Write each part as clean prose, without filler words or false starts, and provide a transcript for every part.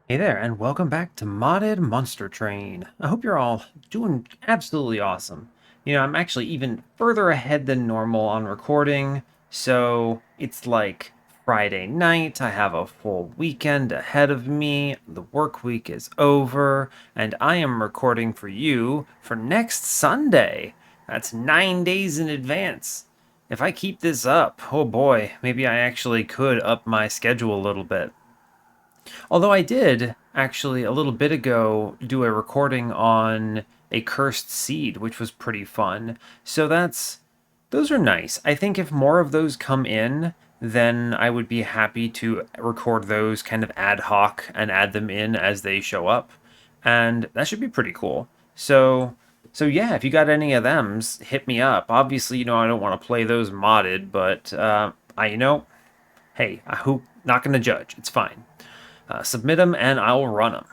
Hey there, and welcome back to Modded Monster Train. I hope you're all doing absolutely awesome. I'm actually even further ahead than normal on recording, so it's like Friday night. I have a full weekend ahead of me. The work week is over, and I am recording for you for next Sunday. That's 9 days in advance. If I keep this up, oh boy, maybe I actually could up my schedule a little bit. Although I did actually a little bit ago do a recording on a cursed seed, which was pretty fun. So those are nice. I think if more of those come in, then I would be happy to record those kind of ad hoc and add them in as they show up. And that should be pretty cool. So yeah, if you got any of them, hit me up. Obviously, I don't want to play those modded, but hey, I hope not going to judge. It's fine. Submit them and I'll run them.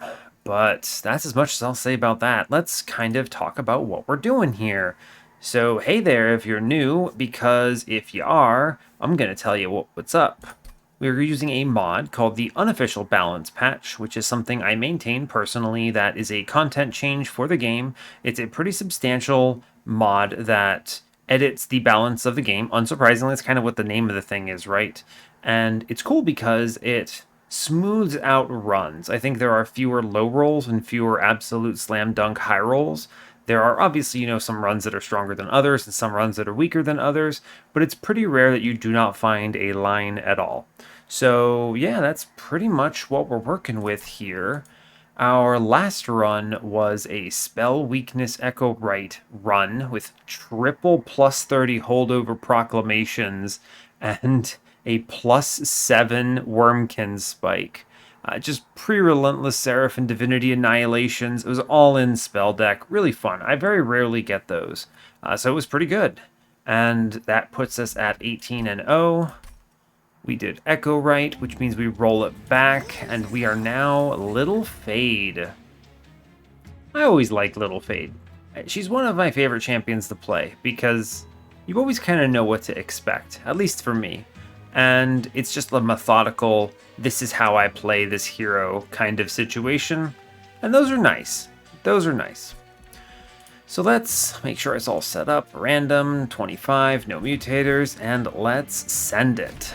But that's as much as I'll say about that. Let's kind of talk about what we're doing here. So, hey there if you're new, because if you are, I'm going to tell you what's up. We're using a mod called the Unofficial Balance Patch, which is something I maintain personally that is a content change for the game. It's a pretty substantial mod that edits the balance of the game. Unsurprisingly, it's kind of what the name of the thing is, right? And it's cool because it smooths out runs. I think there are fewer low rolls and fewer absolute slam dunk high rolls. There are obviously, some runs that are stronger than others and some runs that are weaker than others, but it's pretty rare that you do not find a line at all. So, yeah, that's pretty much what we're working with here. Our last run was a Spell Weakness Echo Right run with triple plus 30 holdover proclamations and a +7 Wormkin spike. Just pre-relentless Seraph and Divinity Annihilations. It was all in spell deck. Really fun. I very rarely get those. So it was pretty good. And that puts us at 18-0. We did Echo Right, which means we roll it back, and we are now Little Fade. I always like Little Fade. She's one of my favorite champions to play because you always kind of know what to expect, at least for me. And it's just a methodical, this is how I play this hero kind of situation. And those are nice. Those are nice. So let's make sure it's all set up. Random, 25, no mutators, and let's send it.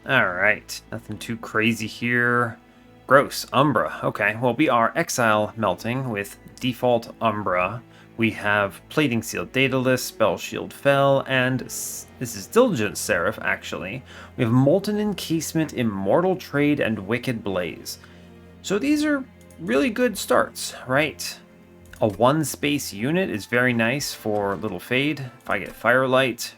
Alright, nothing too crazy here. Gross, Umbra. Okay, well, we are Exile melting with default Umbra. We have Plating Seal Daedalus, Spell Shield Fell, and this is Diligent Seraph, actually. We have Molten Encasement, Immortal Trade, and Wicked Blaze. So these are really good starts, right? A one-space unit is very nice for Little Fade. If I get Firelight,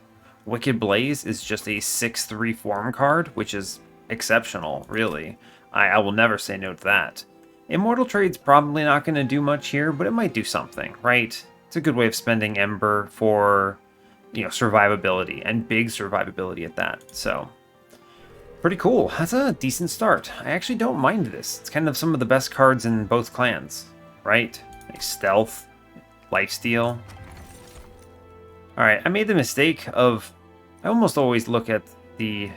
Wicked Blaze is just a 6/3 form card, which is exceptional, really. I will never say no to that. Immortal Trade's probably not going to do much here, but it might do something, right? It's a good way of spending Ember for, survivability, and big survivability at that. So, pretty cool. That's a decent start. I actually don't mind this. It's kind of some of the best cards in both clans, right? Like Stealth, Lifesteal. Alright, I made the mistake of... I almost always look at the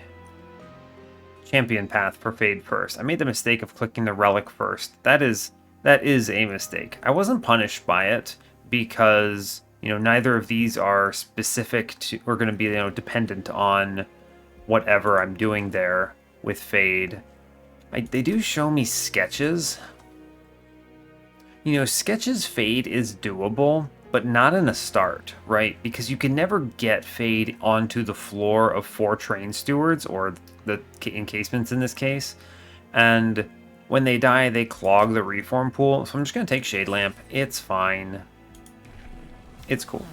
champion path for Fade first. I made the mistake of clicking the Relic first. That is a mistake. I wasn't punished by it because, neither of these are specific to... or going to be, dependent on whatever I'm doing there with Fade. They do show me sketches. Sketches Fade is doable, but not in a start, right? Because you can never get Fade onto the floor of 4 Train Stewards, or the encasements in this case. And when they die, they clog the reform pool. So I'm just going to take Shade Lamp. It's fine. It's cool.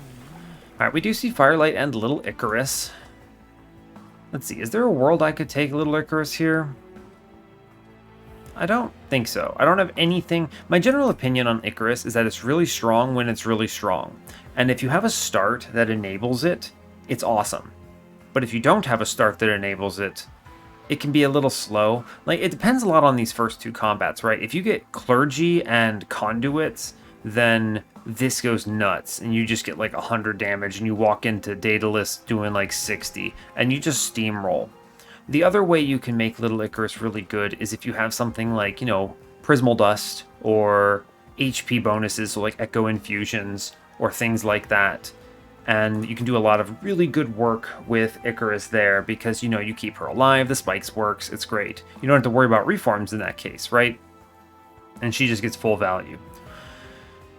Alright, we do see Firelight and Little Icarus. Let's see, is there a world I could take Little Icarus here? I don't think so. I don't have anything... My general opinion on Icarus is that it's really strong when it's really strong. And if you have a start that enables it, it's awesome. But if you don't have a start that enables it, it can be a little slow. Like, it depends a lot on these first 2 combats, right? If you get Clergy and Conduits, then this goes nuts. And you just get like 100 damage and you walk into Daedalus doing like 60. And you just steamroll. The other way you can make Little Icarus really good is if you have something like, Prismal Dust or HP bonuses, so like Echo Infusions or things like that. And you can do a lot of really good work with Icarus there because, you keep her alive, the spikes works, it's great. You don't have to worry about reforms in that case, right? And she just gets full value.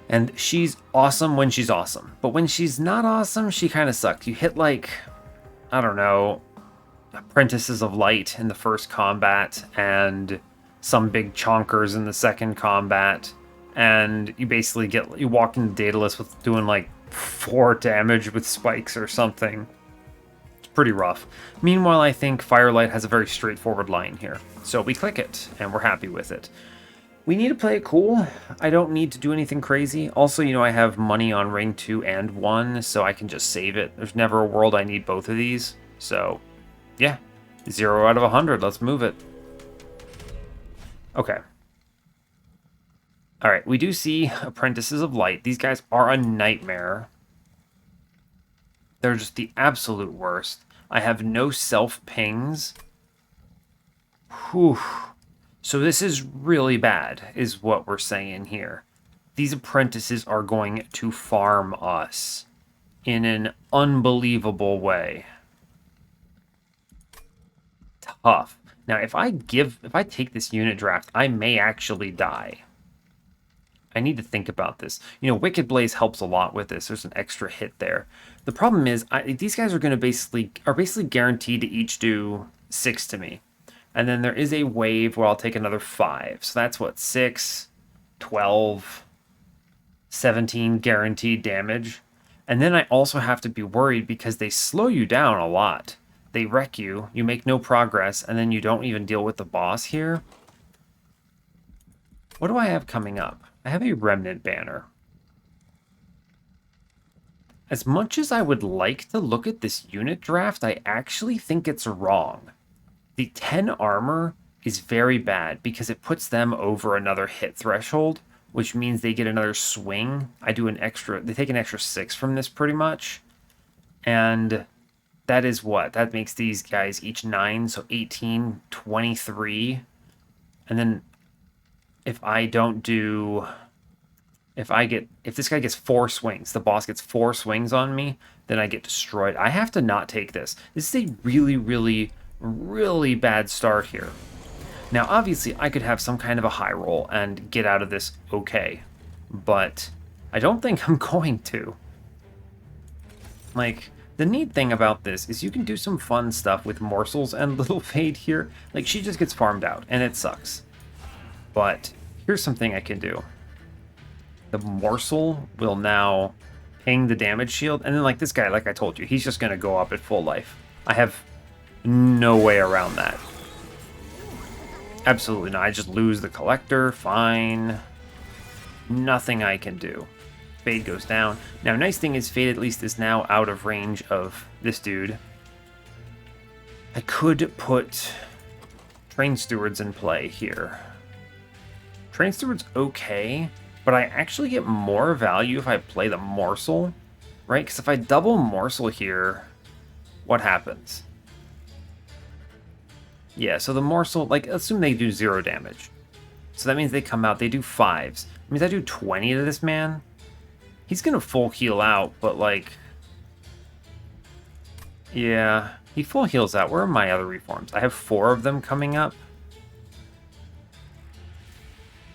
And she's awesome when she's awesome. But when she's not awesome, she kind of sucks. You hit like, I don't know, Apprentices of Light in the first combat and some big chonkers in the second combat. And you basically you walk into Daedalus with doing like 4 damage with spikes or something. It's pretty rough. Meanwhile, I think Firelight has a very straightforward line here. So we click it, and we're happy with it. We need to play it cool. I don't need to do anything crazy. Also, I have money on Ring 2 and 1, so I can just save it. There's never a world I need both of these. So, yeah. 0 out of 100. Let's move it. Okay. Alright, we do see Apprentices of Light. These guys are a nightmare. They're just the absolute worst. I have no self-pings. Whew. So this is really bad, is what we're saying here. These apprentices are going to farm us in an unbelievable way. Tough. Now, if I take this unit draft, I may actually die. I need to think about this. Wicked Blaze helps a lot with this. There's an extra hit there. The problem is, these guys are going to basically guaranteed to each do 6 to me. And then there is a wave where I'll take another 5. So that's what, 6, 12, 17 guaranteed damage. And then I also have to be worried because they slow you down a lot. They wreck you, you make no progress, and then you don't even deal with the boss here. What do I have coming up? I have a Remnant banner. As much as I would like to look at this unit draft, I actually think it's wrong. The 10 armor is very bad because it puts them over another hit threshold, which means they get another swing. They take an extra 6 from this pretty much. And that is what? That makes these guys each 9, so 18, 23. And then if this guy gets 4 swings, the boss gets 4 swings on me, then I get destroyed. I have to not take this. This is a really, really, really bad start here. Now, obviously, I could have some kind of a high roll and get out of this okay, but I don't think I'm going to. Like, the neat thing about this is you can do some fun stuff with Morsels and Little Fade here. Like, she just gets farmed out, and it sucks. But here's something I can do. The Morsel will now ping the damage shield, and then like this guy, like I told you, he's just going to go up at full life. I have no way around that. Absolutely not. I just lose the Collector, fine. Nothing I can do. Fade goes down. Now, nice thing is Fade at least is now out of range of this dude. I could put Train Stewards in play here. Train Steward's okay, but I actually get more value if I play the Morsel, right? Because if I double Morsel here, what happens? Yeah, so the Morsel, like, assume they do 0 damage. So that means they come out, they do 5s. It means I do 20 to this man. He's gonna full heal out, but like... Yeah, he full heals out. Where are my other reforms? I have 4 of them coming up.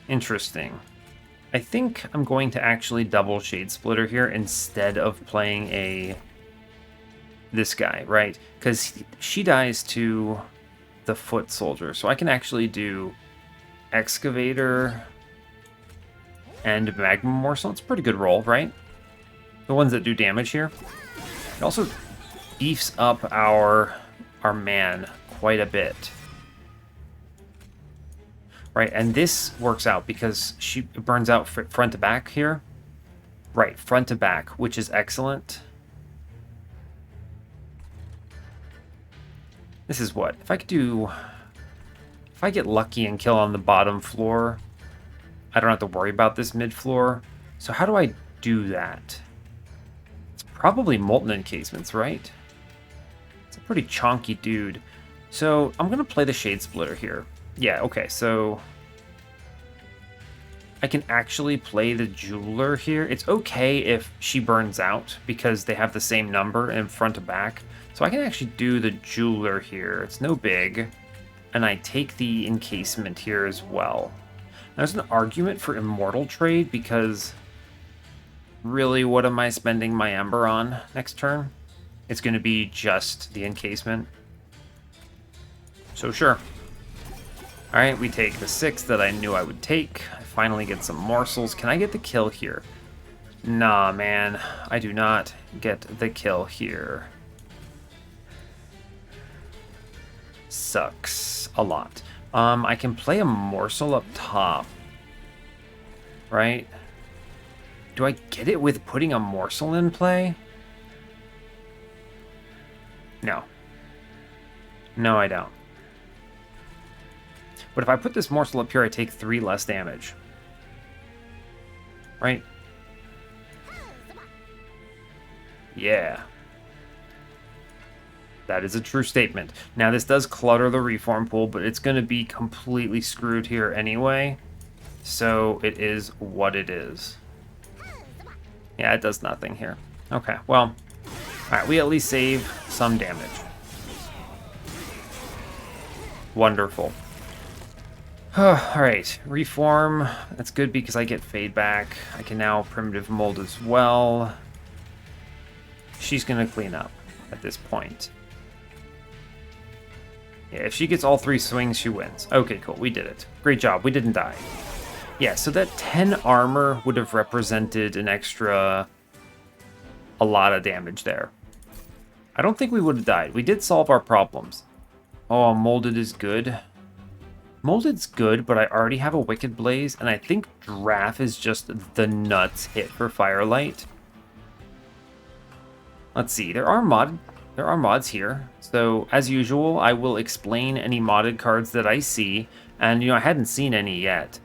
Interesting. I think I'm going to actually double Shade Splitter here instead of playing this guy, right? Because she dies to the Foot Soldier. So I can actually do Excavator and Magma Morsel. It's a pretty good roll, right? The ones that do damage here. It also beefs up our man quite a bit. Right, and this works out because she burns out front to back here. Right, front to back, which is excellent. This is what? If I get lucky and kill on the bottom floor, I don't have to worry about this mid floor. So how do I do that? It's probably Molten Encasements, right? It's a pretty chonky dude. So I'm going to play the Shade Splitter here. Yeah, okay, so I can actually play the Jeweler here. It's okay if she burns out because they have the same number in front to back. So I can actually do the Jeweler here. It's no big. And I take the encasement here as well. There's an argument for Immortal Trade because really, what am I spending my Ember on next turn? It's going to be just the encasement. So sure. Alright, we take the 6 that I knew I would take. I finally get some morsels. Can I get the kill here? Nah, man. I do not get the kill here. Sucks a lot. I can play a morsel up top. Right? Do I get it with putting a morsel in play? No. No, I don't. But if I put this morsel up here, I take 3 less damage. Right? Yeah. That is a true statement. Now, this does clutter the reform pool, but it's going to be completely screwed here anyway. So it is what it is. Yeah, it does nothing here. Okay, well, alright, we at least save some damage. Wonderful. Alright, reform. That's good because I get fade back. I can now primitive mold as well. She's going to clean up at this point. Yeah, if she gets all 3 swings, she wins. Okay, cool. We did it. Great job. We didn't die. Yeah, so that 10 armor would have represented an extra... a lot of damage there. I don't think we would have died. We did solve our problems. Oh, Molded is good. Molded's good, but I already have a Wicked Blaze, and I think Draft is just the nuts hit for Firelight. Let's see. There are mods here. So, as usual, I will explain any modded cards that I see. And, I hadn't seen any yet.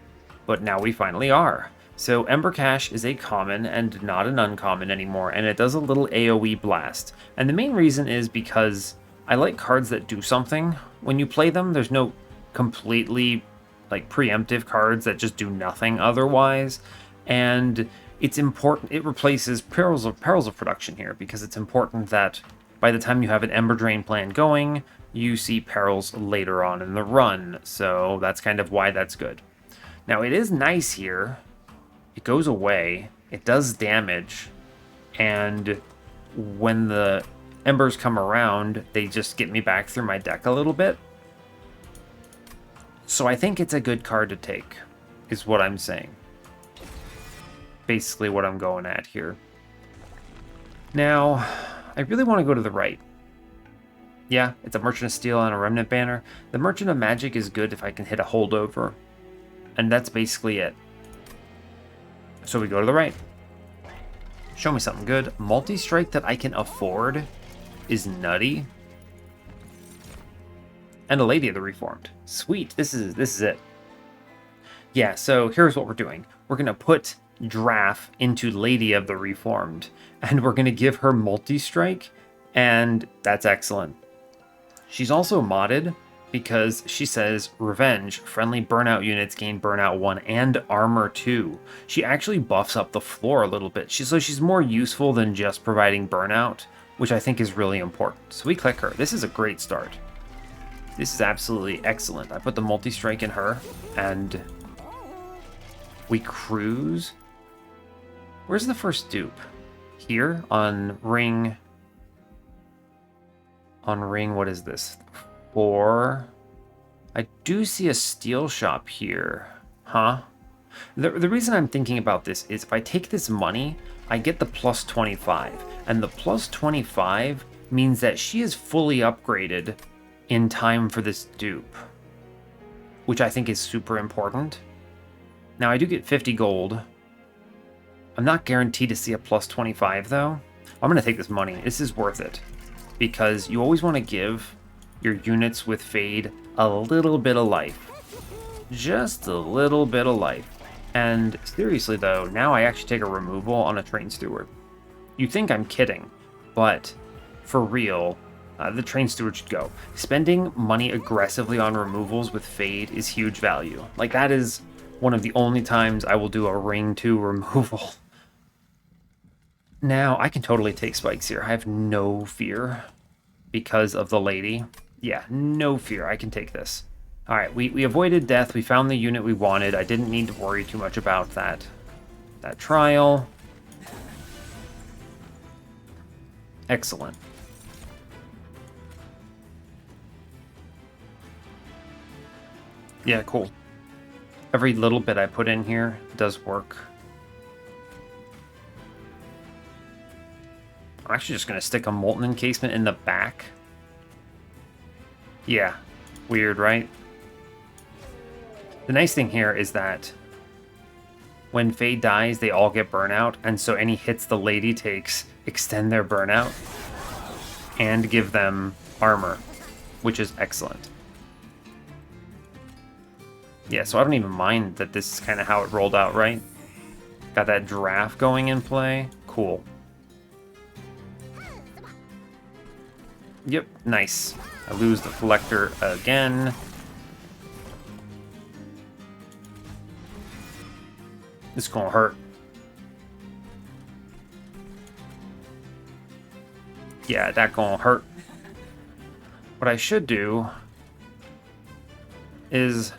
But now we finally are. So, Ember Cache is a common and not an uncommon anymore. And it does a little AoE blast. And the main reason is because I like cards that do something. When you play them, there's no completely, preemptive cards that just do nothing otherwise. And it's important. It replaces perils of production here because it's important that by the time you have an Ember Drain plan going, you see perils later on in the run. So that's kind of why that's good. Now it is nice here. It goes away. It does damage. And when the Embers come around, they just get me back through my deck a little bit. So I think it's a good card to take, is what I'm saying. Basically what I'm going at here. Now, I really want to go to the right. Yeah, it's a Merchant of Steel and a Remnant Banner. The Merchant of Magic is good if I can hit a holdover. And that's basically it. So we go to the right. Show me something good. Multi-strike that I can afford is nutty. And a Lady of the Reformed. Sweet, this is it. Yeah, so here's what we're doing. We're going to put Draft into Lady of the Reformed. And we're going to give her multi-strike. And that's excellent. She's also modded because she says, Revenge, friendly burnout units gain burnout 1 and armor 2. She actually buffs up the floor a little bit. So she's more useful than just providing burnout, which I think is really important. So we click her. This is a great start. This is absolutely excellent. I put the multi-strike in her, and we cruise. Where's the first dupe? Here on ring. On ring, what is this? 4. I do see a steel shop here. Huh? The reason I'm thinking about this is if I take this money, I get the plus 25. And the plus 25 means that she is fully upgraded in time for this dupe, which I think is super important. Now, I do get 50 gold. I'm not guaranteed to see a plus 25, though. I'm going to take this money. This is worth it, because you always want to give your units with Fade a little bit of life. Just a little bit of life. And seriously, though, now I actually take a removal on a Train Steward. You think I'm kidding, but for real, The Train Steward should go. Spending money aggressively on removals with Fade is huge value. Like, that is one of the only times I will do a Ring 2 removal. Now, I can totally take spikes here. I have no fear because of the lady. Yeah, no fear. I can take this. All right, we avoided death. We found the unit we wanted. I didn't need to worry too much about that trial. Excellent. Yeah, cool. Every little bit I put in here does work. I'm actually just going to stick a Molten Encasement in the back. Yeah, weird, right? The nice thing here is that when Fade dies, they all get burnout, and so any hits the lady takes extend their burnout and give them armor, which is excellent. Yeah, so I don't even mind that this is kind of how it rolled out, right? Got that draft going in play. Cool. Yep, nice. I lose the Collector again. This is gonna hurt. Yeah, that gonna hurt. What I should do is,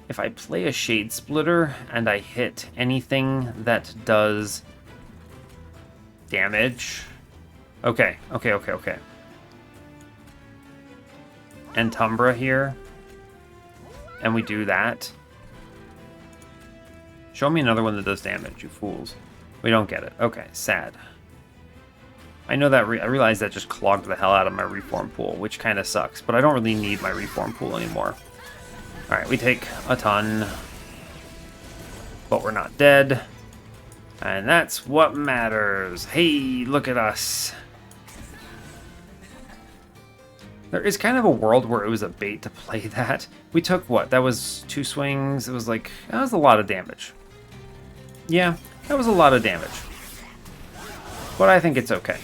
if I play a Shade Splitter and I hit anything that does damage. Okay. And Umbra here. And we do that. Show me another one that does damage, you fools. We don't get it. Okay, sad. I know that I realize that just clogged the hell out of my reform pool, which kind of sucks, but I don't really need my reform pool anymore. Alright, we take a ton, but we're not dead. And that's what matters. Hey, look at us. There is kind of a world where it was a bait to play that. We took what? That was 2 swings. It was like, that was a lot of damage. Yeah, that was a lot of damage. But I think it's okay.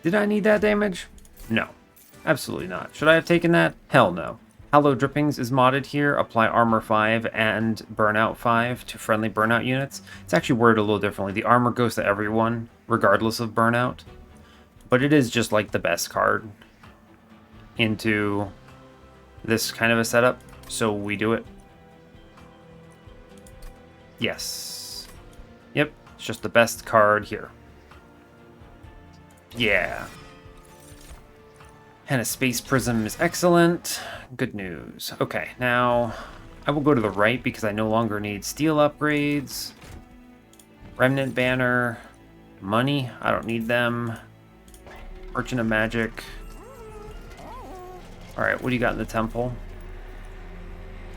Did I need that damage? No, absolutely not. Should I have taken that? Hell no. Hollow Drippings is modded here. Apply Armor 5 and Burnout 5 to friendly Burnout units. It's actually worded a little differently. The armor goes to everyone, regardless of Burnout. But it is just like the best card into this kind of a setup. So we do it. Yes. Yep, it's just the best card here. Yeah. And a Space Prism is excellent. Good news. Okay, now I will go to the right because I no longer need steel upgrades. Remnant Banner. Money, I don't need them. Merchant of Magic. Alright, what do you got in the temple?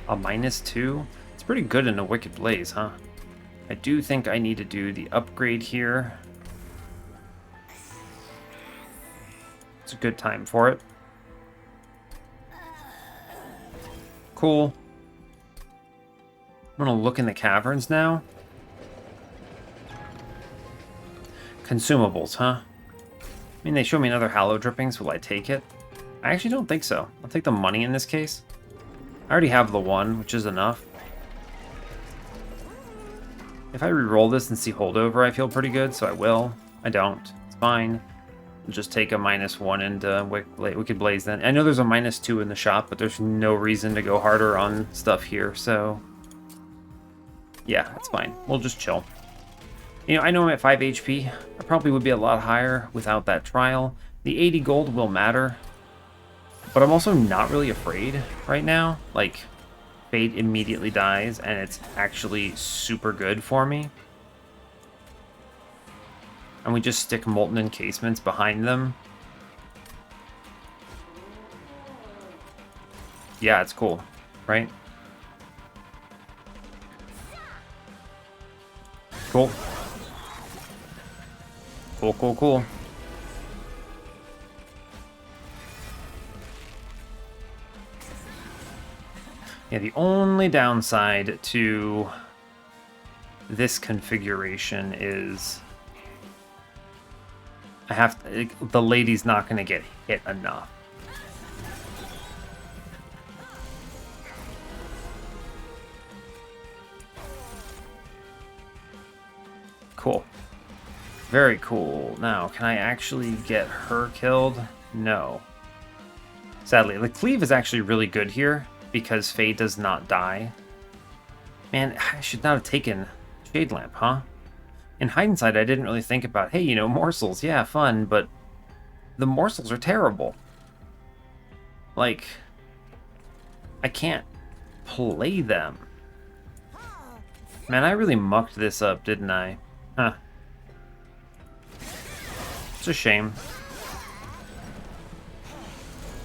A -2? It's pretty good in a Wicked Blaze, huh? I do think I need to do the upgrade here. It's a good time for it. Cool. I'm gonna look in the caverns now. Consumables, huh? I mean, they show me another Hollow Drippings. Will I take it? I actually don't think so. I'll take the money in this case. I already have the 1, which is enough. If I re-roll this and see holdover, I feel pretty good, so I will. I don't. It's fine. I'll just take a -1 into Wicked Blaze then. I know there's a -2 in the shop, but there's no reason to go harder on stuff here, so... yeah, that's fine. We'll just chill. You know, I know I'm at 5 HP. I probably would be a lot higher without that trial. The 80 gold will matter. But I'm also not really afraid right now. Like, Fate immediately dies, and it's actually super good for me. And we just stick Molten Encasements behind them. Yeah, it's cool, right? Cool. Cool. Yeah, the only downside to this configuration is the lady's not gonna get hit enough. Cool. Very cool. Now, can I actually get her killed? No. Sadly, the cleave is actually really good here because Faye does not die. Man, I should not have taken Shade Lamp, huh? In hindsight, I didn't really think about, hey, you know, morsels, yeah, fun, but the morsels are terrible. Like, I can't play them. Man, I really mucked this up, didn't I? Huh. It's a shame.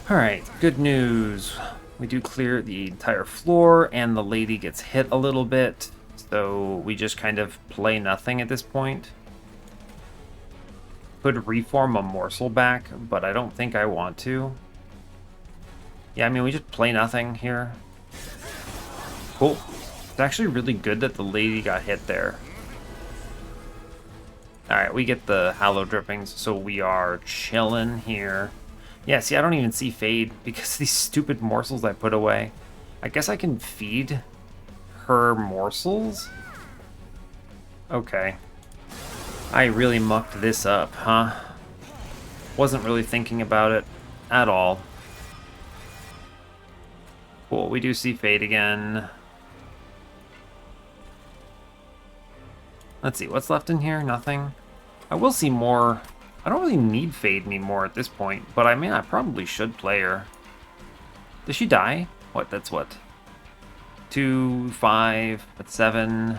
Alright, good news. We do clear the entire floor, and the lady gets hit a little bit, so we just kind of play nothing at this point. Could reform a morsel back, but I don't think I want to. Yeah, I mean, we just play nothing here. Cool. It's actually really good that the lady got hit there. Alright, we get the Hallow Drippings, so we are chilling here. Yeah, see, I don't even see Fade because of these stupid morsels I put away. I guess I can feed her morsels? Okay. I really mucked this up, huh? Wasn't really thinking about it at all. Cool, we do see Fade again. Let's see, what's left in here? Nothing. I will see more. I don't really need Fade anymore at this point, but I mean, I probably should play her. Does she die? What, that's what? 2, 5, that's 7,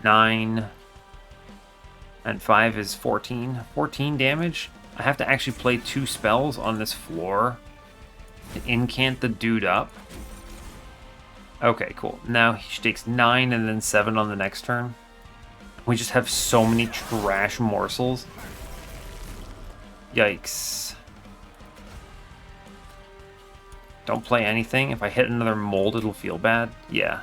9, and 5 is 14. 14 damage? I have to actually play 2 spells on this floor to incant the dude up. Okay, cool. Now she takes 9 and then 7 on the next turn. We just have so many trash morsels. Yikes. Don't play anything. If I hit another mold, it'll feel bad. Yeah.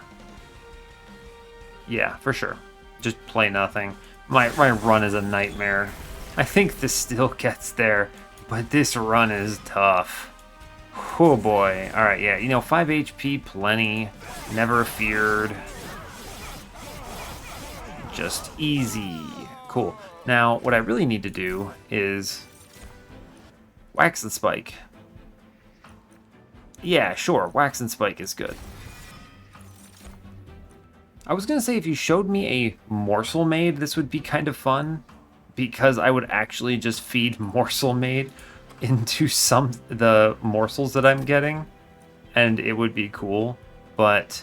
Yeah, for sure. Just play nothing. My run is a nightmare. I think this still gets there, but this run is tough. Oh boy. Alright, yeah. You know, 5 HP, plenty. Never feared. Just easy. Cool. Now, what I really need to do is Wax and Spike. Yeah, sure. Wax and Spike is good. I was going to say if you showed me a Morsel Maid, this would be kind of fun. Because I would actually just feed Morsel Maid into the morsels that I'm getting. And it would be cool. But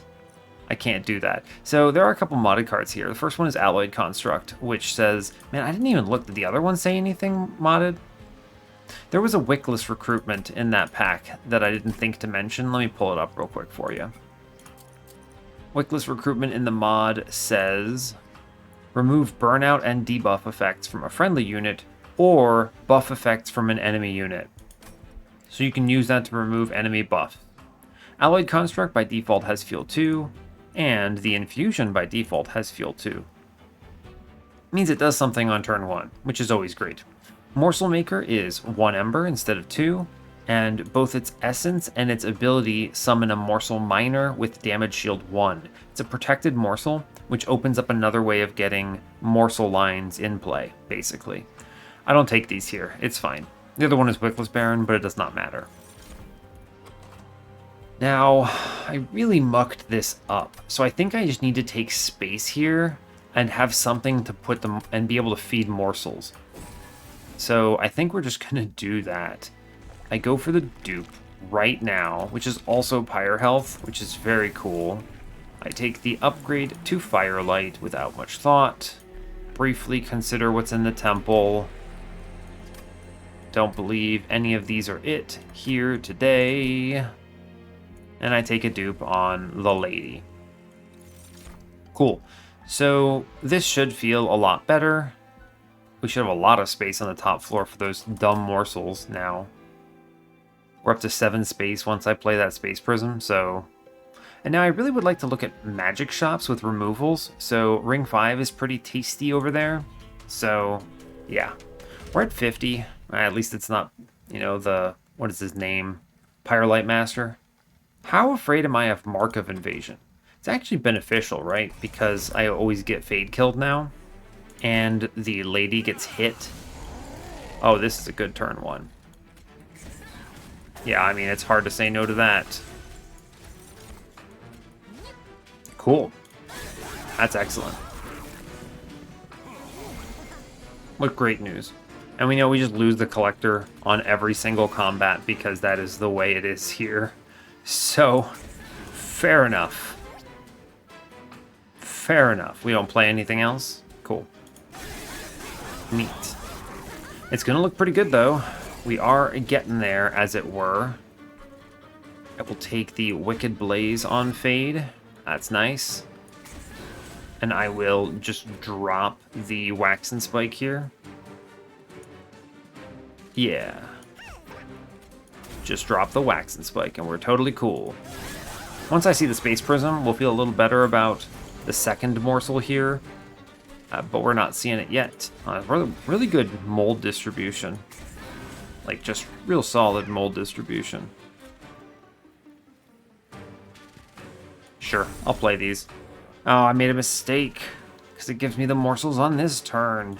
I can't do that. So there are a couple modded cards here. The first one is Alloyed Construct, which says... Man, I didn't even look. Did the other one say anything modded? There was a Wickless recruitment in that pack that I didn't think to mention. Let me pull it up real quick for you. Wickless recruitment in the mod says... Remove burnout and debuff effects from a friendly unit, or buff effects from an enemy unit. So you can use that to remove enemy buffs. Alloyed Construct by default has Fuel 2, and the Infusion by default has Fuel 2. Means it does something on turn 1, which is always great. Morsel Maker is 1 Ember instead of 2, and both its essence and its ability summon a Morsel Minor with damage shield 1. It's a protected morsel, which opens up another way of getting morsel lines in play, basically. I don't take these here, it's fine. The other one is Wickless Baron, but it does not matter. Now, I really mucked this up, so I think I just need to take space here and have something to put them and be able to feed morsels. So I think we're just gonna do that. I go for the dupe right now, which is also Pyre Health, which is very cool. I take the upgrade to Firelight without much thought. Briefly consider what's in the temple. Don't believe any of these are it here today. And I take a dupe on the lady. Cool. So this should feel a lot better. We should have a lot of space on the top floor for those dumb morsels now. We're up to 7 space once I play that Space Prism, so... And now I really would like to look at magic shops with removals, so Ring 5 is pretty tasty over there. So, yeah. We're at 50. At least it's not, what is his name? Pyrolite Master. How afraid am I of Mark of Invasion? It's actually beneficial, right? Because I always get Fade killed now. And the lady gets hit. Oh, this is a good turn one. Yeah, I mean, it's hard to say no to that. Cool. That's excellent. What great news. And we know we just lose the Collector on every single combat because that is the way it is here. So, fair enough. Fair enough. We don't play anything else? Cool. Neat. It's going to look pretty good, though. We are getting there, as it were. I will take the Wicked Blaze on Fade. That's nice. And I will just drop the Wax and Spike here. Yeah. Just drop the Wax and Spike, and we're totally cool. Once I see the Space Prism, we'll feel a little better about the second morsel here. But we're not seeing it yet. Really good mold distribution. Like, just real solid mold distribution. Sure, I'll play these. Oh, I made a mistake. Because it gives me the morsels on this turn.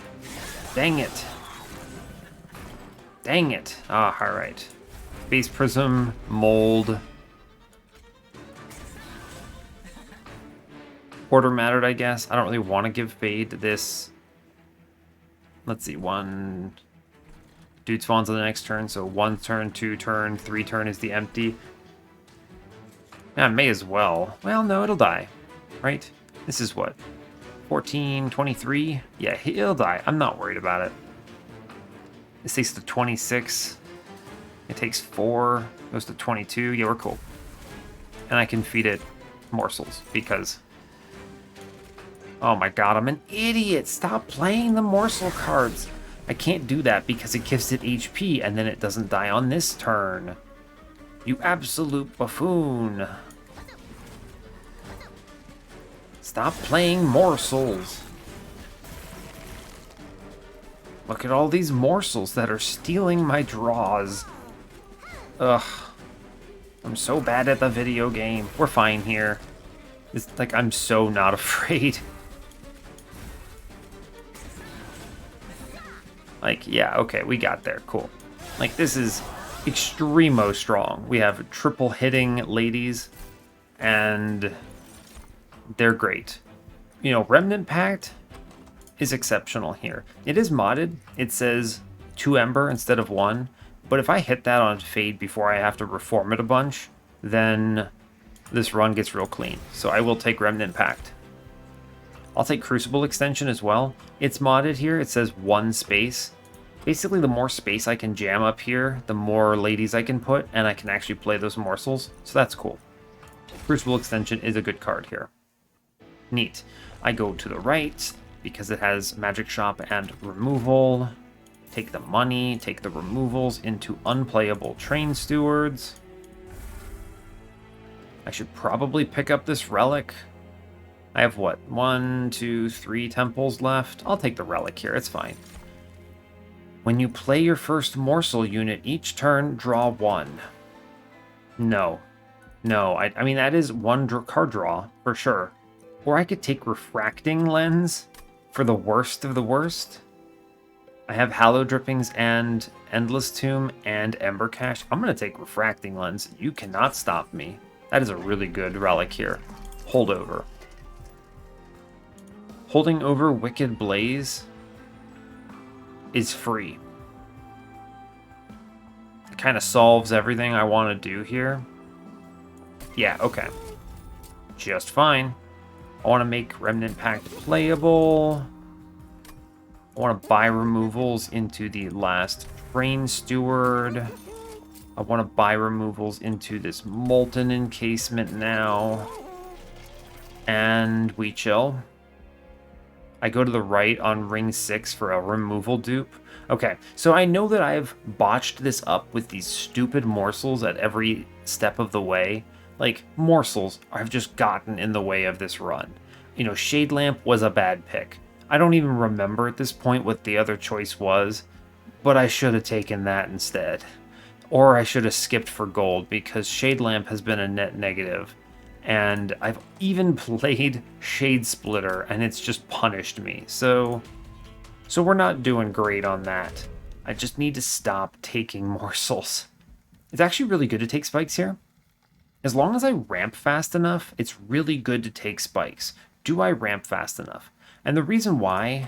Dang it. Dang it. Ah, alright. Base Prism, mold. Order mattered, I guess. I don't really want to give Fade this. Let's see, 1... Dude spawns on the next turn, so 1 turn, 2 turn, 3 turn is the empty. Yeah, may as well. Well, no, it'll die. Right? This is what? 14, 23? Yeah, he'll die. I'm not worried about it. This takes to 26. It takes 4. Goes to 22. Yeah, we're cool. And I can feed it morsels because... Oh my god, I'm an idiot! Stop playing the morsel cards! I can't do that because it gives it HP and then it doesn't die on this turn. You absolute buffoon. Stop playing morsels. Look at all these morsels that are stealing my draws. Ugh. I'm so bad at the video game. We're fine here. It's like I'm so not afraid. Like, yeah, okay, we got there. Cool. Like, this is extremo strong. We have triple hitting ladies, and they're great. You know, Remnant Pact is exceptional here. It is modded. It says 2 Ember instead of 1, but if I hit that on Fade before I have to reform it a bunch, then this run gets real clean. So I will take Remnant Pact. I'll take Crucible Extension as well. It's modded here. It says 1 space. Basically, the more space I can jam up here, the more ladies I can put, and I can actually play those morsels. So that's cool. Crucible Extension is a good card here. Neat. I go to the right because it has Magic Shop and removal. Take the money, take the removals into unplayable Train Stewards. I should probably pick up this relic. I have what? 1, 2, 3 temples left. I'll take the relic here. It's fine. When you play your first morsel unit each turn, draw 1. No. No. I mean, that is 1 card draw for sure. Or I could take Refracting Lens for the worst of the worst. I have Hallow Drippings and Endless Tomb and Ember Cache. I'm going to take Refracting Lens. You cannot stop me. That is a really good relic here. Holdover. Holding over Wicked Blaze is free. It kind of solves everything I want to do here. Yeah, okay. Just fine. I want to make Remnant Pact playable. I want to buy removals into the last Train Steward. I want to buy removals into this Molten Encasement now. And we chill. I go to the right on ring 6 for a removal dupe. Okay, so I know that I've botched this up with these stupid morsels at every step of the way. Like, morsels have just gotten in the way of this run. You know, Shade Lamp was a bad pick. I don't even remember at this point what the other choice was. but I should have taken that instead. Or I should have skipped for gold, because Shade Lamp has been a net negative. And I've even played Shade Splitter, and it's just punished me. So we're not doing great on that. I just need to stop taking morsels. It's actually really good to take spikes here. As long as I ramp fast enough, it's really good to take spikes. Do I ramp fast enough? And the reason why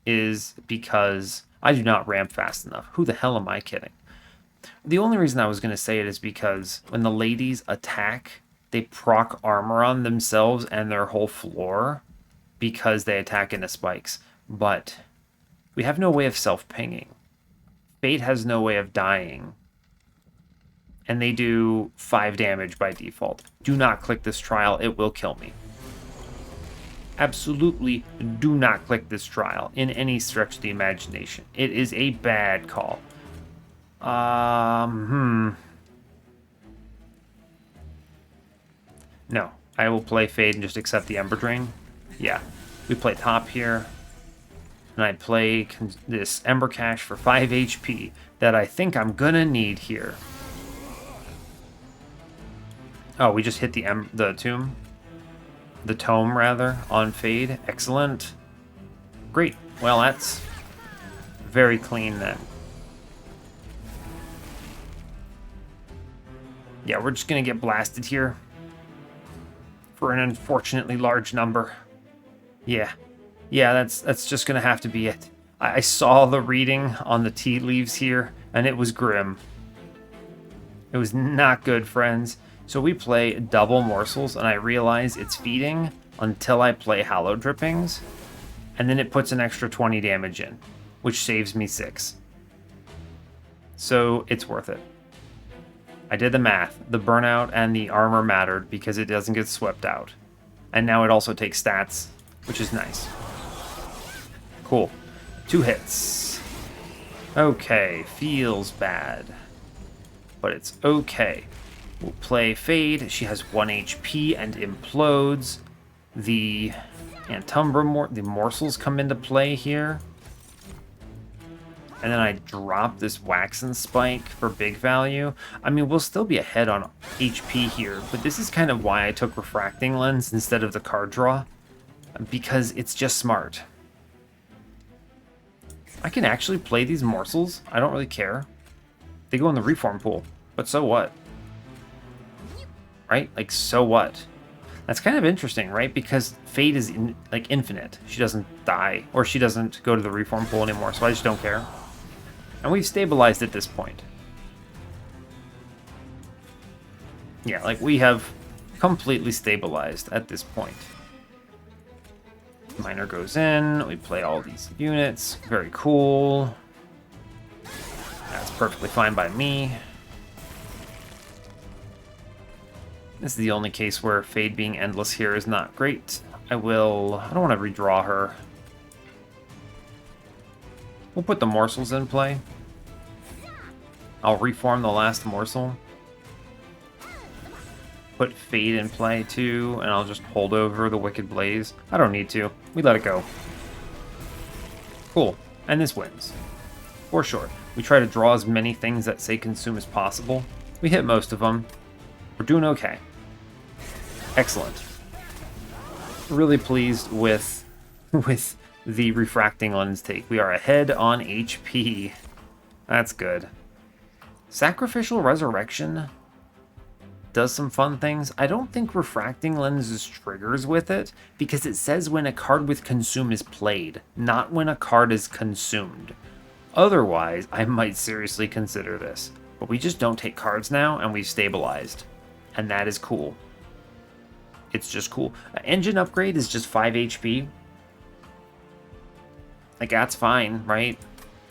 is because I do not ramp fast enough. Who the hell am I kidding? The only reason I was going to say it is because when the ladies attack, they proc armor on themselves and their whole floor because they attack into spikes. But we have no way of self-pinging. Fate has no way of dying. And they do 5 damage by default. Do not click this trial, it will kill me. Absolutely do not click this trial in any stretch of the imagination. It is a bad call. No, I will play Fade and just accept the Ember Drain. Yeah, we play top here. And I play this Ember Cache for 5 HP that I think I'm gonna need here. Oh, we just hit the tomb? The tome, rather, on Fade. Excellent. Great. Well, that's very clean then. Yeah, we're just gonna get blasted here for an unfortunately large number. Yeah, that's just gonna have to be it. I saw the reading on the tea leaves here, and it was grim. It was not good, friends. So we play double morsels, and I realize it's feeding until I play Hollow Drippings, and then it puts an extra 20 damage in, which saves me 6. So it's worth it. I did the math. The burnout and the armor mattered because it doesn't get swept out. And now it also takes stats, which is nice. Cool. 2 hits. Okay, feels bad. But it's okay. We'll play Fade. She has 1 HP and implodes. The Antumbra, the Morsels come into play here. And then I drop this Waxen Spike for big value. I mean, we'll still be ahead on HP here, but this is kind of why I took Refracting Lens instead of the card draw, because it's just smart. I can actually play these Morsels. I don't really care. They go in the Reform pool, but so what? Right? Like, so what? That's kind of interesting, right? Because Fate is infinite. She doesn't die, or she doesn't go to the Reform pool anymore, so I just don't care. And we've stabilized at this point. Yeah, like we have completely stabilized at this point. Miner goes in, we play all these units. Very cool. That's perfectly fine by me. This is the only case where Fade being endless here is not great. I don't want to redraw her. We'll put the Morsels in play. I'll reform the last Morsel. Put Fade in play too, and I'll just hold over the Wicked Blaze. I don't need to. We let it go. Cool. And this wins. For sure. We try to draw as many things that say consume as possible. We hit most of them. We're doing okay. Excellent. Really pleased with the Refracting Lens take. We are ahead on HP. That's good. Sacrificial Resurrection does some fun things. I don't think Refracting Lens triggers with it, because it says when a card with Consume is played, not when a card is consumed. Otherwise, I might seriously consider this. But we just don't take cards now, and we've stabilized. And that is cool. It's just cool. Engine upgrade is just 5 HP. Like, that's fine, right?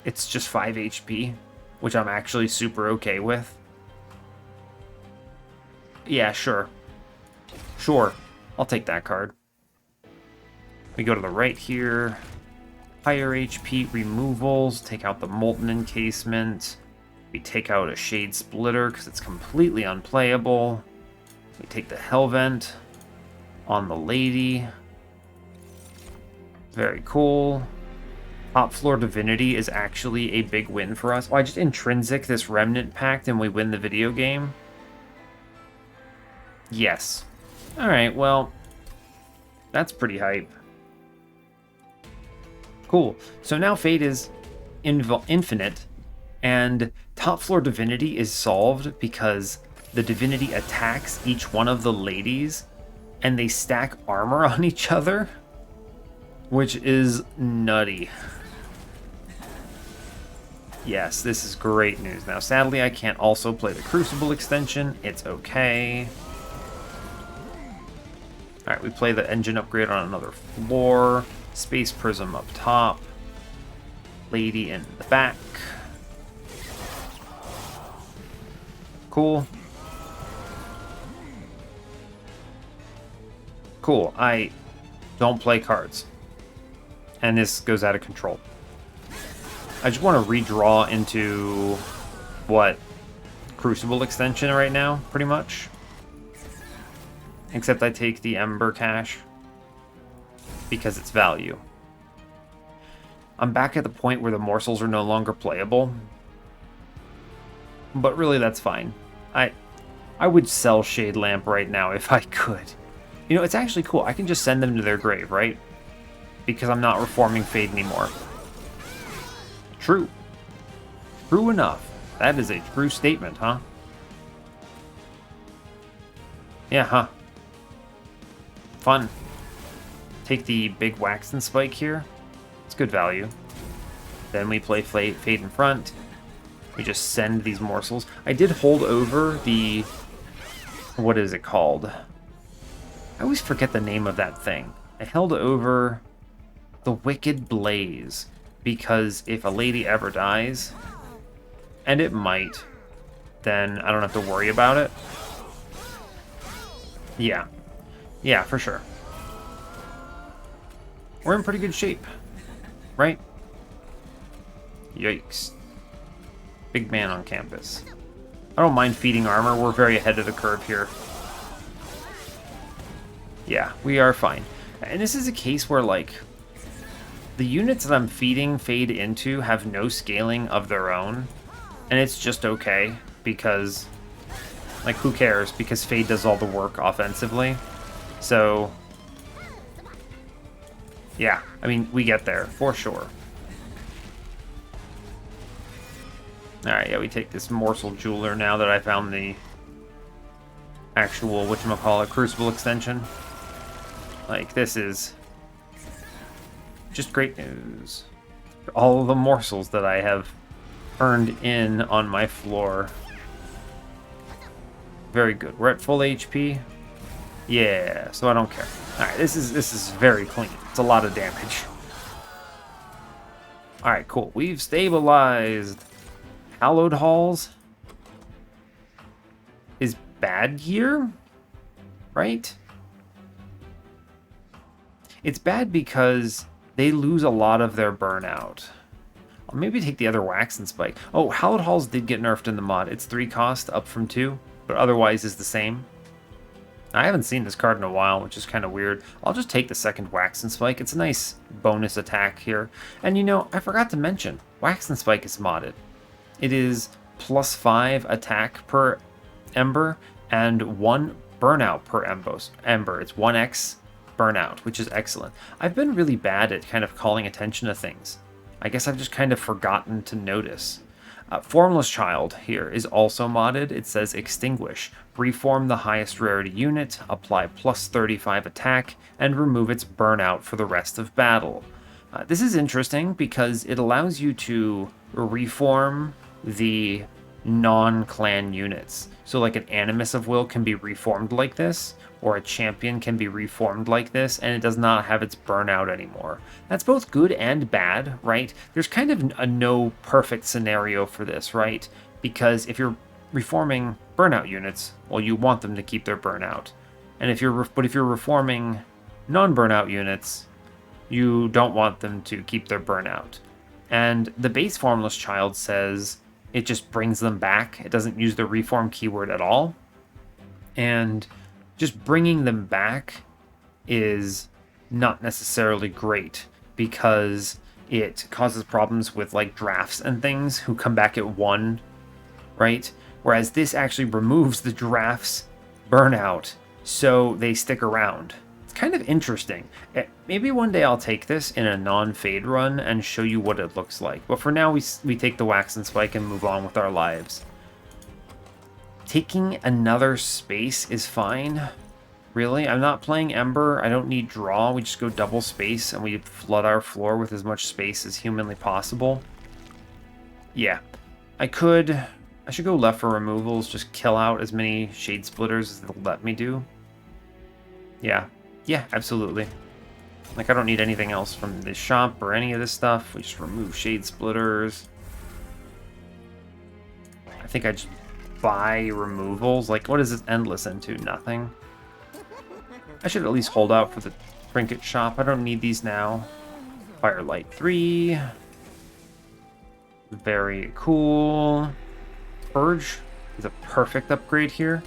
It's just 5 HP, which I'm actually super okay with. Yeah, sure. Sure. I'll take that card. We go to the right here. Higher HP removals. Take out the Molten Encasement. We take out a Shade Splitter because it's completely unplayable. We take the Hellvent on the Lady. Very cool. Top floor Divinity is actually a big win for us. Oh, I just intrinsic this Remnant Pact and we win the video game? Yes. Alright, well, that's pretty hype. Cool. So now Fate is infinite, and top floor Divinity is solved because the Divinity attacks each one of the ladies, and they stack armor on each other, which is nutty. Yes, this is great news. Now, sadly, I can't also play the Crucible extension. It's okay. Alright, we play the engine upgrade on another floor. Space Prism up top. Lady in the back. Cool. Cool. I don't play cards. And this goes out of control. I just want to redraw into what? Crucible extension right now, pretty much. Except I take the Ember cash because it's value. I'm back at the point where the Morsels are no longer playable. But really, that's fine. I would sell Shade Lamp right now if I could. You know, it's actually cool. I can just send them to their grave, right? Because I'm not reforming Fade anymore. True. True enough. That is a true statement, huh? Yeah, huh? Fun. Take the big Wax and Spike here. It's good value. Then we play Fade in front. We just send these Morsels. I did hold over the... What is it called? I always forget the name of that thing. I held over the Wicked Blaze. Because if a lady ever dies, and it might, then I don't have to worry about it. Yeah. Yeah, for sure. We're in pretty good shape. Right? Yikes. Big man on campus. I don't mind feeding armor. We're very ahead of the curve here. Yeah, we are fine. And this is a case where, like, the units that I'm feeding Fade into have no scaling of their own. And it's just okay, because, like, who cares? Because Fade does all the work offensively. So, yeah, I mean, we get there, for sure. Alright, yeah, we take this Morsel Jeweler now that I found the actual, whatchamacallit, Crucible extension. Like, this is just great news. All of the Morsels that I have earned in on my floor. Very good. We're at full HP. Yeah, so I don't care. Alright, this is very clean. It's a lot of damage. Alright, cool. We've stabilized. Hallowed Halls is bad here, right? It's bad because they lose a lot of their burnout. I'll maybe take the other Wax and Spike. Oh, Hallowed Halls did get nerfed in the mod. It's 3 cost, up from 2, but otherwise is the same. I haven't seen this card in a while, which is kind of weird. I'll just take the second Wax and Spike. It's a nice bonus attack here. And you know, I forgot to mention, Wax and Spike is modded. It is +5 attack per Ember and 1 burnout per Ember. It's 1x burnout, which is excellent. I've been really bad at kind of calling attention to things. I guess I've just kind of forgotten to notice. Formless Child here is also modded. It says Extinguish. Reform the highest rarity unit, apply +35 attack, and remove its burnout for the rest of battle. This is interesting because it allows you to reform the non-clan units. So like an Animus of Will can be reformed like this, or a champion can be reformed like this, and it does not have its burnout anymore. That's both good and bad, right? There's kind of a no perfect scenario for this, right? Because if you're reforming burnout units, well, you want them to keep their burnout. And if you're reforming non-burnout units, you don't want them to keep their burnout. And the base Formless Child says it just brings them back. It doesn't use the reform keyword at all. And just bringing them back is not necessarily great, because it causes problems with like drafts and things who come back at 1, right? Whereas this actually removes the drafts burnout, so they stick around. It's kind of interesting. Maybe one day I'll take this in a non-fade run and show you what it looks like. But for now, we take the Wax and Spike and move on with our lives. Taking another space is fine. Really? I'm not playing Ember. I don't need draw. We just go double space and we flood our floor with as much space as humanly possible. Yeah. I should go left for removals, just kill out as many Shade Splitters as they'll let me do. Yeah. Yeah, absolutely. Like, I don't need anything else from this shop or any of this stuff. We just remove Shade Splitters. I think I just buy removals. Like, what is this endless into? Nothing. I should at least hold out for the trinket shop. I don't need these now. Firelight 3. Very cool. Purge is a perfect upgrade here.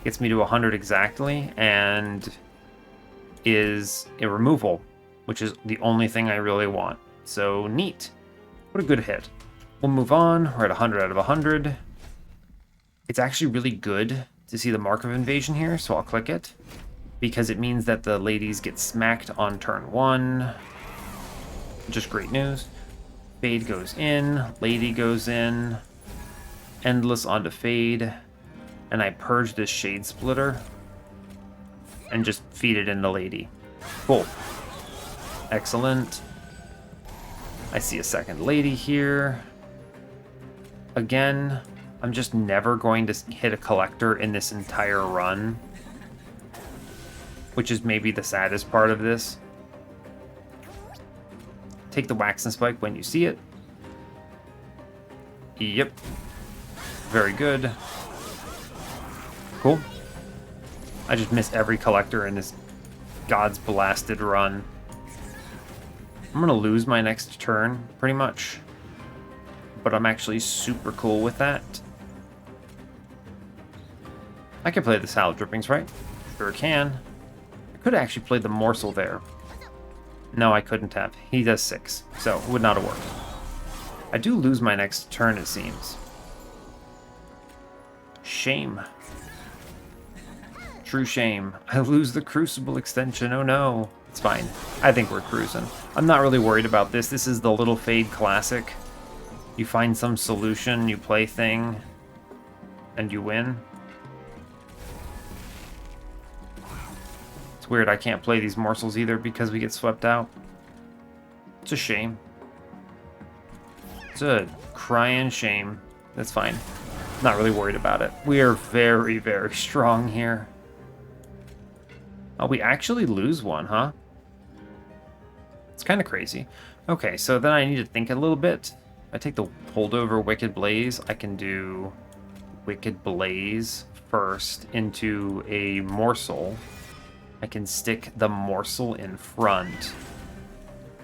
Gets me to 100 exactly, and is a removal, which is the only thing I really want. So neat. What a good hit. We'll move on. We're at 100 out of 100. It's actually really good to see the Mark of Invasion here, so I'll click it, because it means that the ladies get smacked on turn 1. Just great news. Fade goes in, Lady goes in, Endless onto Fade, and I purge this Shade Splitter and just feed it into Lady. Cool. Excellent. I see a second Lady here. Again, I'm just never going to hit a collector in this entire run, which is maybe the saddest part of this. Take the Wax and Spike when you see it. Yep. Very good. Cool. I just missed every collector in this God's blasted run. I'm going to lose my next turn, pretty much. But I'm actually super cool with that. I can play the Salad Drippings, right? Sure can. I could have actually played the Morsel there. No, I couldn't have. He does 6, so it would not have worked. I do lose my next turn, it seems. Shame. True shame. I lose the Crucible extension, oh no. It's fine. I think we're cruising. I'm not really worried about this. This is the Little Fade classic. You find some solution, you play thing, and you win. It's weird I can't play these Morsels either because we get swept out. It's a shame. It's a crying shame. That's fine. Not really worried about it. We are very, very strong here. Oh, we actually lose one, huh? It's kind of crazy. Okay, so then I need to think a little bit. I take the holdover Wicked Blaze. I can do Wicked Blaze first into a Morsel. I can stick the Morsel in front.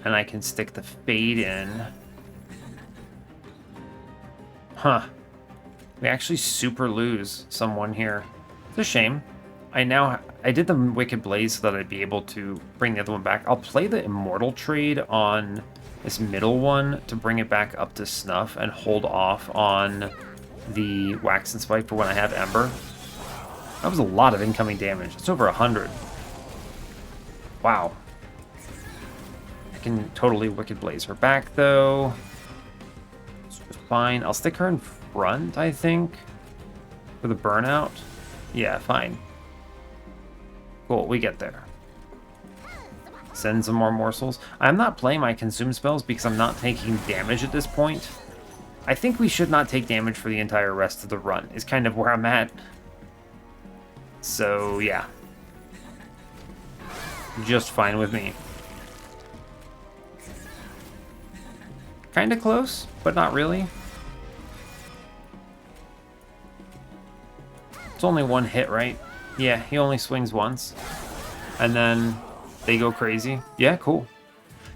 And I can stick the Fade in. Huh. We actually super lose someone here. It's a shame. I did the Wicked Blaze so that I'd be able to bring the other one back. I'll play the Immortal trade on this middle one to bring it back up to snuff and hold off on the Wax and Spike for when I have Ember. That was a lot of incoming damage. It's over 100. Wow. I can totally Wicked Blaze her back, though. It's just fine. I'll stick her in front, I think, for the burnout. Yeah, fine. Cool, we get there. Send some more Morsels. I'm not playing my consume spells because I'm not taking damage at this point. I think we should not take damage for the entire rest of the run, is kind of where I'm at. So, yeah. Just fine with me. Kind of close, but not really. It's only one hit, right? Yeah, he only swings once. And then they go crazy. Yeah, cool.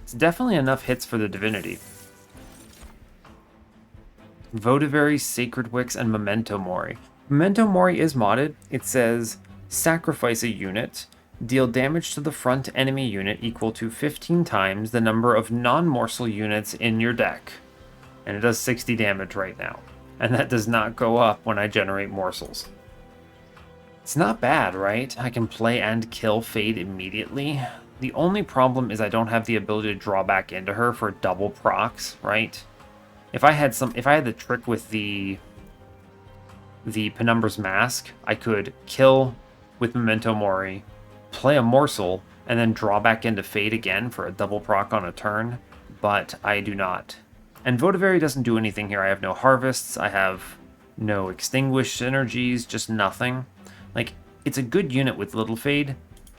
It's definitely enough hits for the Divinity. Votivary, Sacred Wicks, and Memento Mori. Memento Mori is modded. It says, sacrifice a unit, Deal damage to the front enemy unit equal to 15 times the number of non-morsel units in your deck. And it does 60 damage right now. And that does not go up when I generate morsels. It's not bad, right? I can play and kill Fade immediately. The only problem is I don't have the ability to draw back into her for double procs, right? If I had the trick with the Penumbra's Mask, I could kill with Memento Mori, play a morsel, and then draw back into Fade again for a double proc on a turn, but I do not. And Votivary doesn't do anything here. I have no harvests, I have no extinguished energies, just nothing. Like, it's a good unit with Little Fade,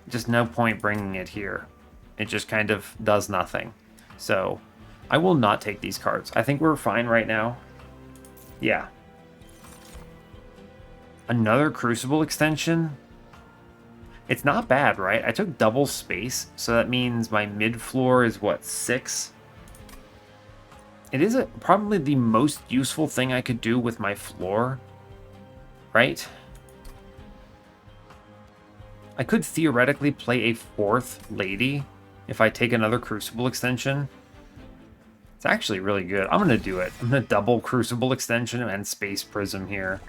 just no point bringing it here. It just kind of does nothing. So, I will not take these cards. I think we're fine right now. Yeah. Another Crucible extension? It's not bad, right? I took double space, so that means my mid-floor is, what, 6? It is probably the most useful thing I could do with my floor, right? I could theoretically play a 4th Lady if I take another Crucible extension. It's actually really good. I'm going to do it. I'm going to double Crucible extension and Space Prism here.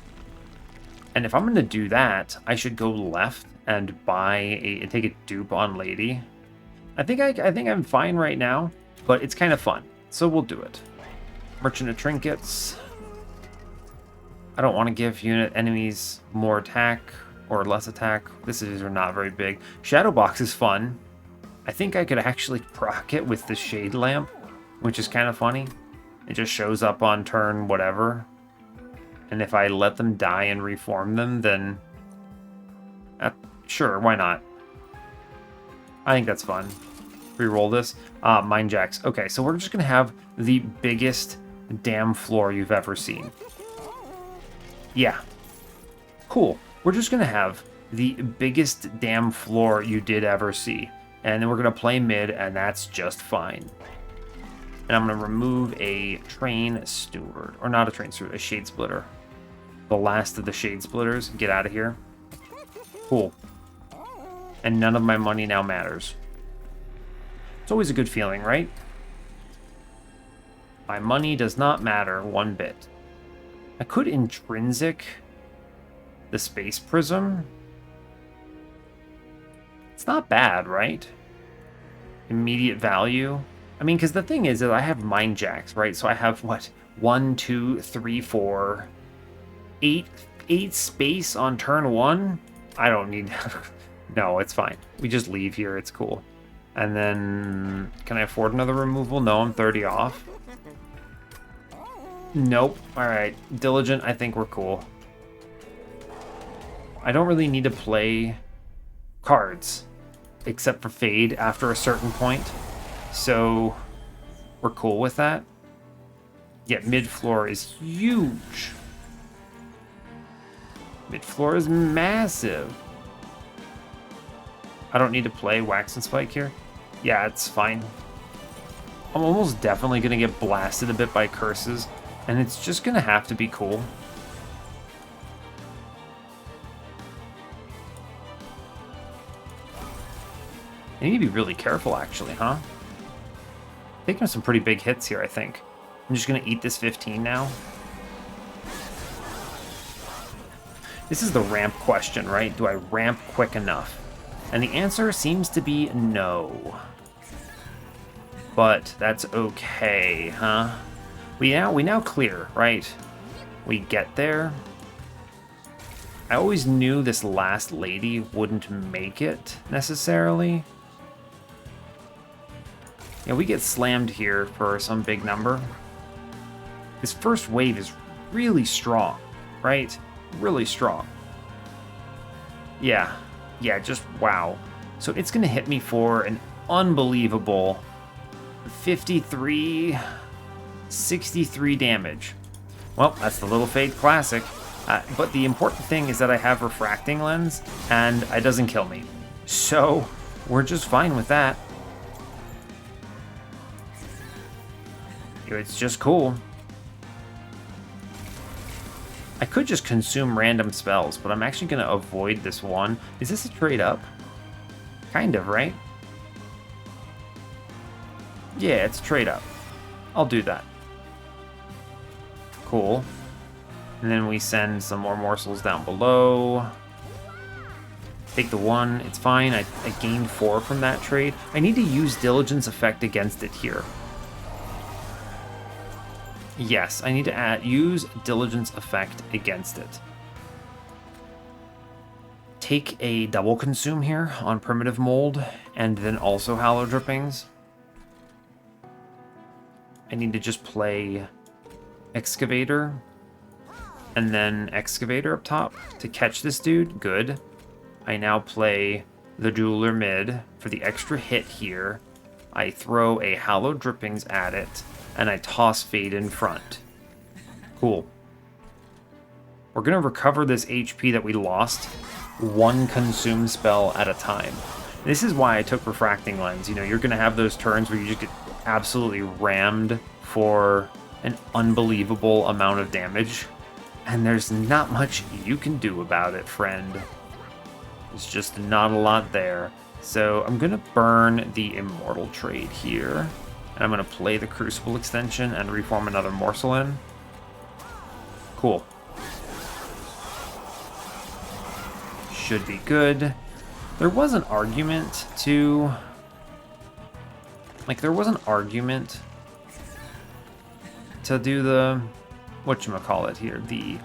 And if I'm going to do that, I should go left and take a dupe on Lady. I think I'm fine right now, but it's kind of fun, so we'll do it. Merchant of Trinkets. I don't want to give unit enemies more attack or less attack. These are not very big. Shadow Box is fun. I think I could actually proc it with the Shade Lamp, which is kind of funny. It just shows up on turn whatever. And if I let them die and reform them, then sure, why not? I think that's fun. Reroll this. Mind Jacks. Okay, so we're just going to have the biggest damn floor you've ever seen. Yeah. Cool. We're just going to have the biggest damn floor you did ever see. And then we're going to play mid, and that's just fine. And I'm going to remove a Train Steward. Or not a Train Steward, a Shade Splitter. The last of the Shade Splitters. Get out of here. Cool. And none of my money now matters. It's always a good feeling, right? My money does not matter one bit. I could intrinsic the Space Prism. It's not bad, right? Immediate value. I mean, because the thing is that I have Mind Jacks, right? So I have, what, 1, 2, 3, 4, 8 space on turn 1? I don't need... No, it's fine. We just leave here. It's cool. And then... Can I afford another removal? No, I'm 30 off. Nope. Alright. Diligent, I think we're cool. I don't really need to play cards. Except for Fade after a certain point. So... We're cool with that. Yet mid-floor is huge. Mid-floor is massive. I don't need to play Wax and Spike here. Yeah, it's fine. I'm almost definitely going to get blasted a bit by curses, and it's just going to have to be cool. I need to be really careful, actually, huh? Taking some pretty big hits here, I think. I'm just going to eat this 15 now. This is the ramp question, right? Do I ramp quick enough? And the answer seems to be no. But that's okay, huh? We now clear, right? We get there. I always knew this last lady wouldn't make it, necessarily. Yeah, we get slammed here for some big number. This first wave is really strong, right? Really strong. Yeah, just wow. So it's going to hit me for an unbelievable 63 damage. Well, that's the Little Fade Classic. But the important thing is that I have Refracting Lens, and it doesn't kill me. So, we're just fine with that. It's just cool. I could just consume random spells, but I'm actually going to avoid this one. Is this a trade up? Kind of, right? Yeah, it's trade up. I'll do that. Cool. And then we send some more morsels down below. Take the 1. It's fine. I gained 4 from that trade. I need to use Diligence effect against it here. Yes, I need to use Diligence effect against it. Take a double consume here on Primitive Mold, and then also Hallow Drippings. I need to just play Excavator, and then Excavator up top to catch this dude. Good. I now play the Jeweler mid for the extra hit here. I throw a Hallow Drippings at it, and I toss Fade in front. Cool. We're going to recover this HP that we lost 1 consume spell at a time. This is why I took Refracting Lens. You know, you're going to have those turns where you just get absolutely rammed for an unbelievable amount of damage, and there's not much you can do about it, friend. There's just not a lot there. So I'm going to burn the Immortal trade here, and I'm going to play the Crucible extension and reform another Morsel in. Cool. Should be good. There was an argument to... Like, there was an argument to do the... whatchamacallit here? The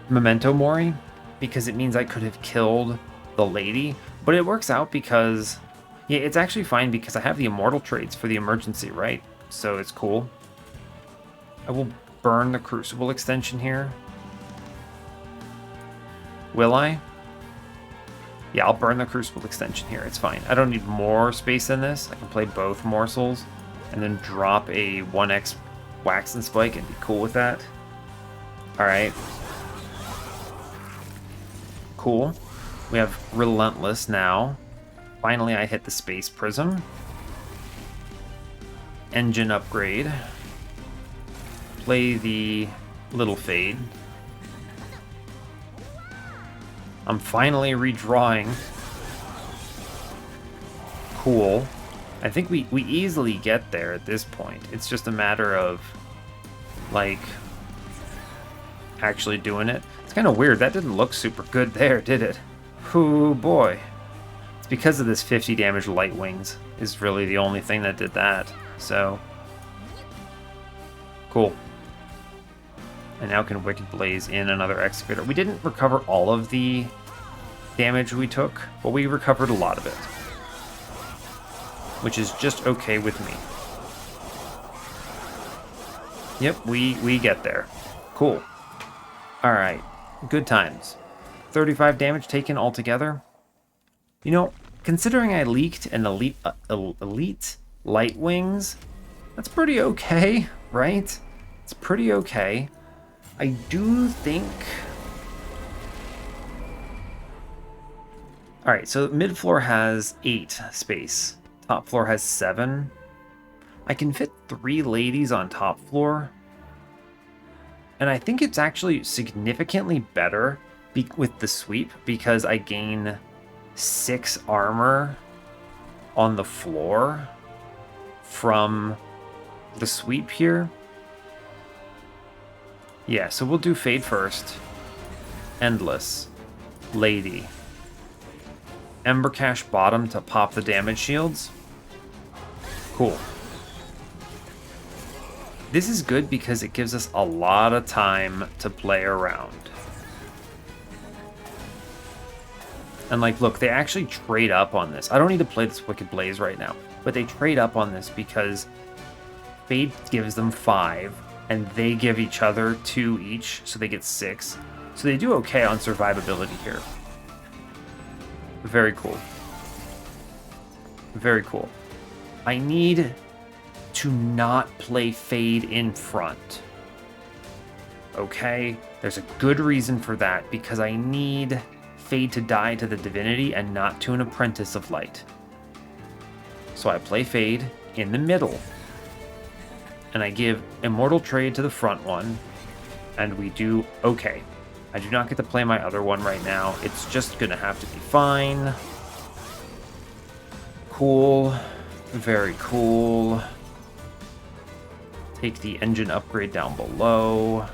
Memento Mori, because it means I could have killed the lady. But it works out because... Yeah, it's actually fine because I have the Immortal traits for the emergency, right? So it's cool. I will burn the Crucible extension here. Will I? Yeah, I'll burn the Crucible extension here. It's fine. I don't need more space in this. I can play both Morsels and then drop a 1x Wax and Spike and be cool with that. Alright. Cool. We have Relentless now. Finally, I hit the Space Prism. Engine upgrade. Play the Little Fade. I'm finally redrawing. Cool. I think we easily get there at this point. It's just a matter of, like, actually doing it. It's kind of weird. That didn't look super good there, did it? Oh boy. It's because of this 50 damage Light Wings is really the only thing that did that. So, cool. And now can Wicked Blaze in another Excavator. We didn't recover all of the damage we took, but we recovered a lot of it. Which is just okay with me. Yep, we get there. Cool. Alright, good times. 35 damage taken altogether. You know, considering I leaked an elite Light Wings, that's pretty okay, right? It's pretty okay. I do think... Alright, so mid floor has 8 space. Top floor has 7. I can fit 3 ladies on top floor. And I think it's actually significantly better with the sweep because I gain 6 armor on the floor from the sweep here. Yeah, so we'll do Fade first. Endless. Lady. Ember Cache bottom to pop the damage shields. Cool. This is good because it gives us a lot of time to play around. And like, look, they actually trade up on this. I don't need to play this Wicked Blaze right now, but they trade up on this because Fade gives them 5, and they give each other 2 each, so they get 6. So they do okay on survivability here. Very cool. Very cool. I need to not play Fade in front. Okay? There's a good reason for that, because I need Fade to die to the Divinity and not to an Apprentice of Light. So I play Fade in the middle. And I give Immortal Trade to the front one, and we do okay. I do not get to play my other one right now. It's just gonna have to be fine. Cool. Very cool. Take the engine upgrade down below.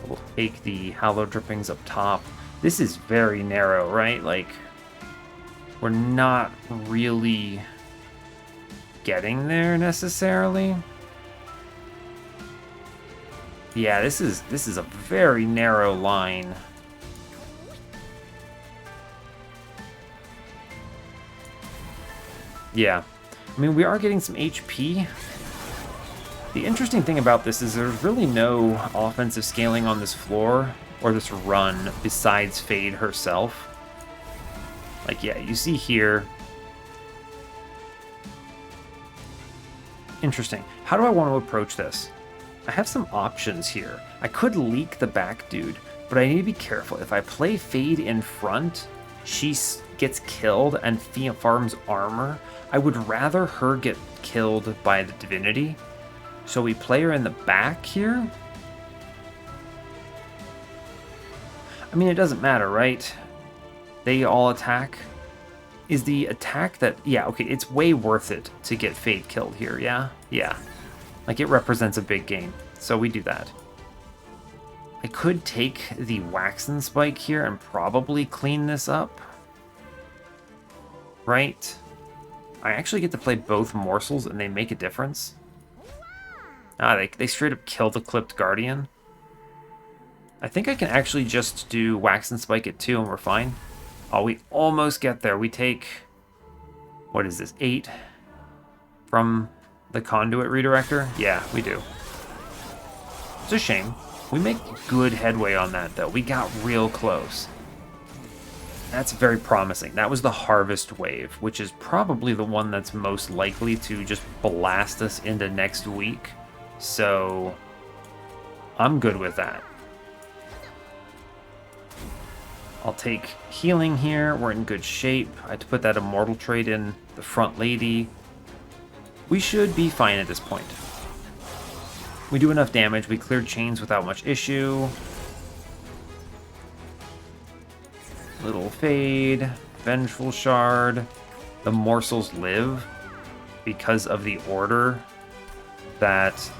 We'll take the Hallow Drippings up top. This is very narrow, right? Like, we're not really getting there necessarily. Yeah, this is a very narrow line. Yeah. I mean, we are getting some HP. The interesting thing about this is there's really no offensive scaling on this floor or this run besides Fade herself. Like, yeah, you see here. Interesting. How do I want to approach this? I have some options here. I could leak the back dude, but I need to be careful. If I play Fade in front, she gets killed and farms armor. I would rather her get killed by the Divinity. So we play her in the back here. I mean, it doesn't matter, right? They all attack. Is the attack that... Yeah, okay, it's way worth it to get Fade killed here, yeah? Yeah. Like, it represents a big gain, so we do that. I could take the Waxen Spike here and probably clean this up. Right? I actually get to play both Morsels and they make a difference. Ah, they straight up kill the Clipped Guardian. I think I can actually just do Waxen Spike at 2 and we're fine. Oh, we almost get there. We take... What is this? 8 from the Conduit Redirector? Yeah, we do. It's a shame. We make good headway on that, though. We got real close. That's very promising. That was the Harvest Wave, which is probably the one that's most likely to just blast us into next week. So, I'm good with that. I'll take healing here. We're in good shape. I had to put that Immortal trait in the front lady. We should be fine at this point. We do enough damage. We cleared chains without much issue. Little Fade. Vengeful Shard. The Morsels live because of the order that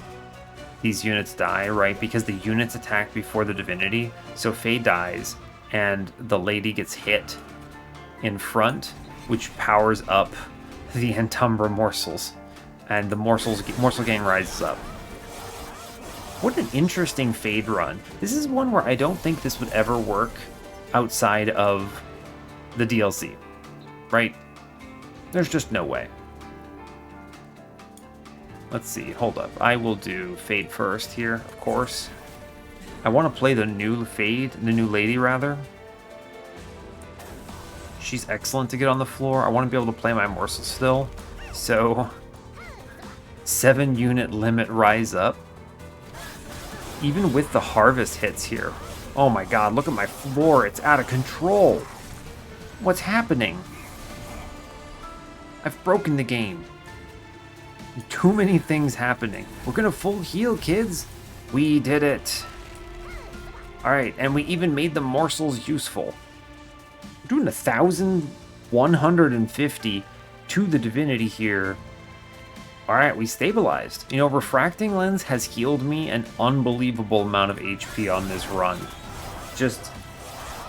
these units die, right? Because the units attack before the Divinity. So Fade dies. And the lady gets hit in front, which powers up the Antumbra Morsels. And the Morsel Gang rises up. What an interesting Fade run. This is one where I don't think this would ever work outside of the DLC, right? There's just no way. Let's see, hold up. I will do Fade first here, of course. I want to play the new Fade, the new lady, rather. She's excellent to get on the floor. I want to be able to play my Morsel still. So, 7-unit limit rise up. Even with the harvest hits here. Oh my god, look at my floor. It's out of control. What's happening? I've broken the game. Too many things happening. We're gonna full heal, kids. We did it. Alright, and we even made the Morsels useful. We're doing 1,150 to the Divinity here. Alright, we stabilized. You know, Refracting Lens has healed me an unbelievable amount of HP on this run. Just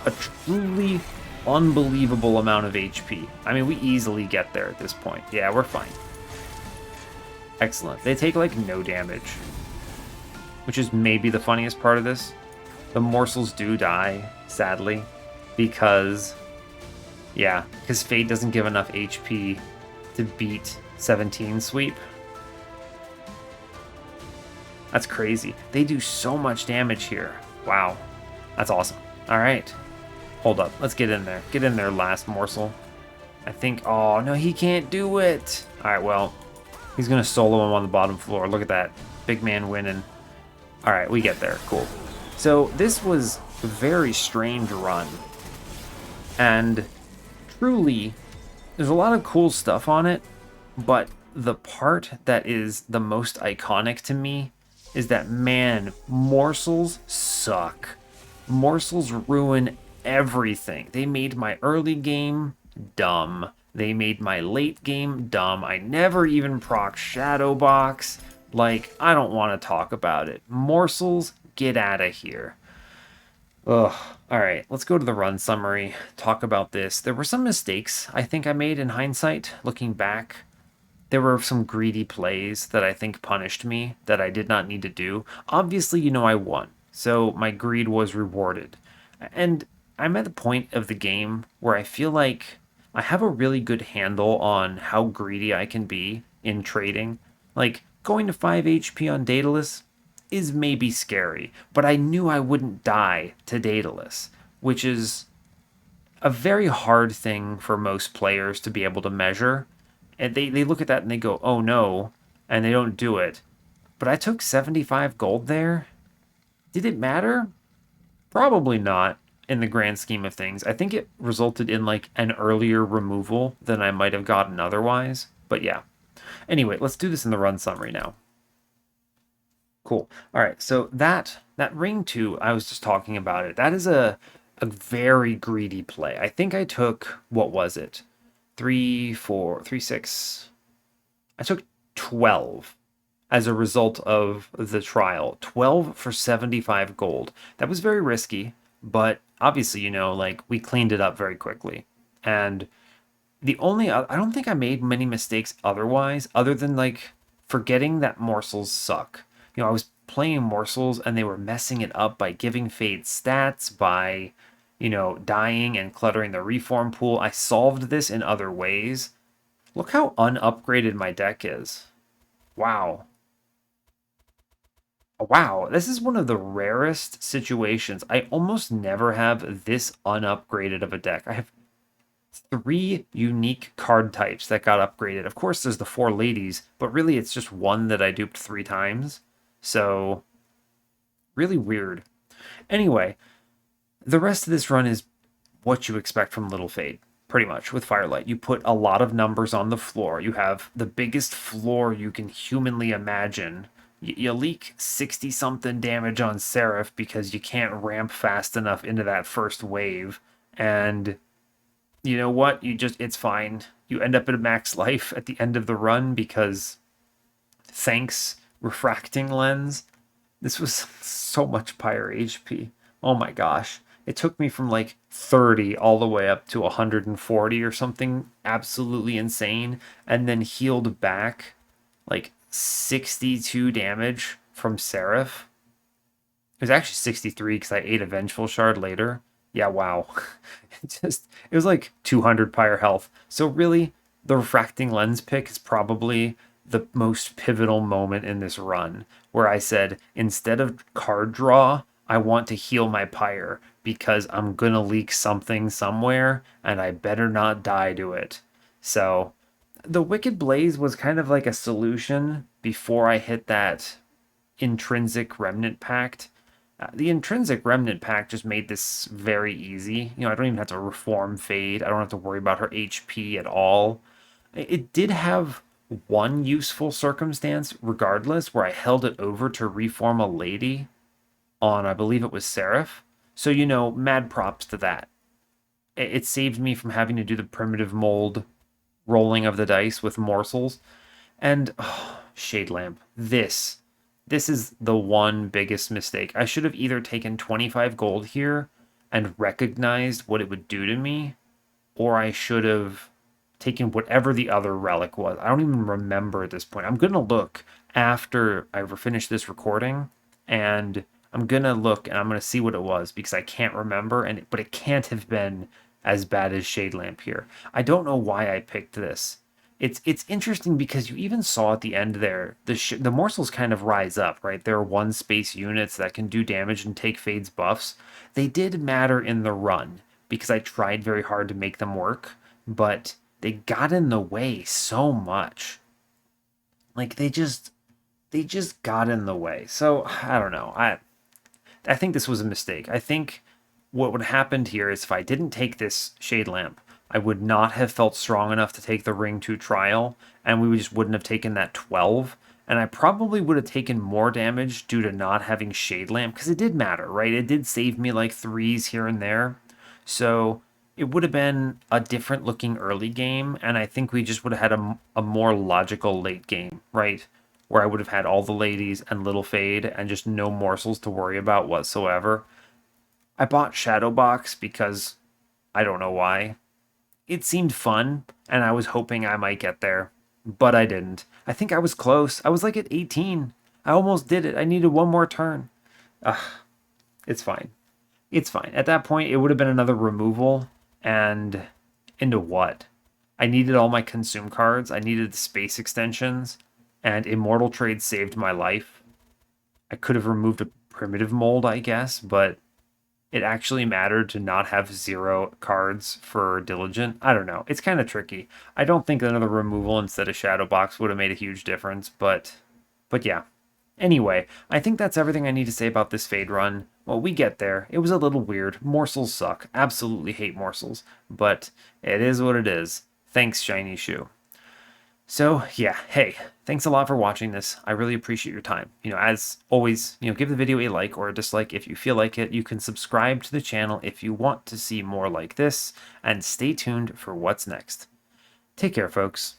a truly unbelievable amount of HP. I mean, we easily get there at this point. Yeah, we're fine. Excellent. They take, like, no damage. Which is maybe the funniest part of this. The Morsels do die, sadly. Because Fade doesn't give enough HP to beat 17 sweep. That's crazy. They do so much damage here. Wow. That's awesome. Alright. Hold up. Let's get in there. Get in there, last Morsel. I think... Oh, no, he can't do it. Alright, well. He's going to solo him on the bottom floor. Look at that. Big man winning. Alright, we get there. Cool. So, this was a very strange run. And truly, there's a lot of cool stuff on it. But the part that is the most iconic to me is that, man, Morsels suck. Morsels ruin everything. They made my early game dumb. They made my late game dumb. I never even proc Shadow Box. Like, I don't want to talk about it. Morsels, get out of here. Ugh. All right, let's go to the run summary. Talk about this. There were some mistakes I think I made in hindsight, looking back. There were some greedy plays that I think punished me that I did not need to do. Obviously, I won, so my greed was rewarded. And I'm at the point of the game where I feel like I have a really good handle on how greedy I can be in trading. Like, going to 5 HP on Daedalus is maybe scary, but I knew I wouldn't die to Daedalus, which is a very hard thing for most players to be able to measure. And they look at that and they go, oh no, and they don't do it. But I took 75 gold there. Did it matter? Probably not in the grand scheme of things. I think it resulted in like an earlier removal than I might have gotten otherwise. But yeah. Anyway, let's do this in the run summary now. Cool. All right. So that ring 2, I was just talking about it. That is a very greedy play. I think I took, what was it? 3, 4, 3, 6. I took 12 as a result of the trial. 12 for 75 gold. That was very risky, but obviously, like we cleaned it up very quickly. And I don't think I made many mistakes otherwise, other than like forgetting that morsels suck. I was playing morsels and they were messing it up by giving Fade stats, by, dying and cluttering the reform pool. I solved this in other ways. Look how unupgraded my deck is. Wow. Wow, this is one of the rarest situations. I almost never have this unupgraded of a deck. I have 3 unique card types that got upgraded. Of course, there's the 4 ladies, but really it's just one that I duped 3 times. So, really weird. Anyway, the rest of this run is what you expect from Little Fade, pretty much, with Firelight. You put a lot of numbers on the floor. You have the biggest floor you can humanly imagine. You leak 60-something damage on Seraph because you can't ramp fast enough into that first wave. And you know what? It's fine. You end up at a max life at the end of the run because thanks, Refracting Lens. This was so much Pyre HP. Oh my gosh. It took me from like 30 all the way up to 140 or something absolutely insane, and then healed back like 62 damage from Seraph. It was actually 63 because I ate a Vengeful Shard later. Yeah, wow. It was like 200 Pyre health. So really, the Refracting Lens pick is probably the most pivotal moment in this run, where I said, instead of card draw, I want to heal my Pyre because I'm gonna leak something somewhere and I better not die to it. So the Wicked Blaze was kind of like a solution before I hit that intrinsic Remnant Pact. The intrinsic Remnant Pact just made this very easy. I don't even have to reform Fade. I don't have to worry about her HP at all. It did have one useful circumstance, regardless, where I held it over to reform a lady on, I believe it was Seraph. So, mad props to that. It saved me from having to do the primitive mold rolling of the dice with morsels. And Shade Lamp. This is the one biggest mistake. I should have either taken 25 gold here and recognized what it would do to me, or I should have taken whatever the other relic was. I don't even remember at this point. I'm going to look after I finish this recording, and I'm going to look and I'm going to see what it was because I can't remember, but it can't have been as bad as Shade Lamp here. I don't know why I picked this. It's interesting because you even saw at the end there, the morsels kind of rise up, right? There are 1 space units that can do damage and take Fade's buffs. They did matter in the run because I tried very hard to make them work, but they got in the way so much. Like they just got in the way. So I don't know. I think this was a mistake. I think what would have happened here is if I didn't take this Shade Lamp, I would not have felt strong enough to take the Ring 2 trial, and we just wouldn't have taken that 12. And I probably would have taken more damage due to not having Shade Lamp, because it did matter, right? It did save me like 3s here and there. So it would have been a different looking early game, and I think we just would have had a more logical late game, right? Where I would have had all the ladies and Little Fade and just no morsels to worry about whatsoever. I bought Shadowbox because I don't know why. It seemed fun, and I was hoping I might get there, but I didn't. I think I was close. I was like at 18. I almost did it. I needed one more turn. Ugh, it's fine. It's fine. At that point, it would have been another removal, and into what? I needed all my consume cards. I needed the space extensions, and Immortal Trade saved my life. I could have removed a primitive mold, I guess, but it actually mattered to not have 0 cards for Diligent. I don't know. It's kind of tricky. I don't think another removal instead of Shadow Box would have made a huge difference, but yeah. Anyway, I think that's everything I need to say about this Fade run. Well, we get there. It was a little weird. Morsels suck. Absolutely hate morsels, but it is what it is. Thanks, Shiny Shoe. So, yeah, hey, thanks a lot for watching this. I really appreciate your time. As always, give the video a like or a dislike if you feel like it. You can subscribe to the channel if you want to see more like this, and stay tuned for what's next. Take care, folks.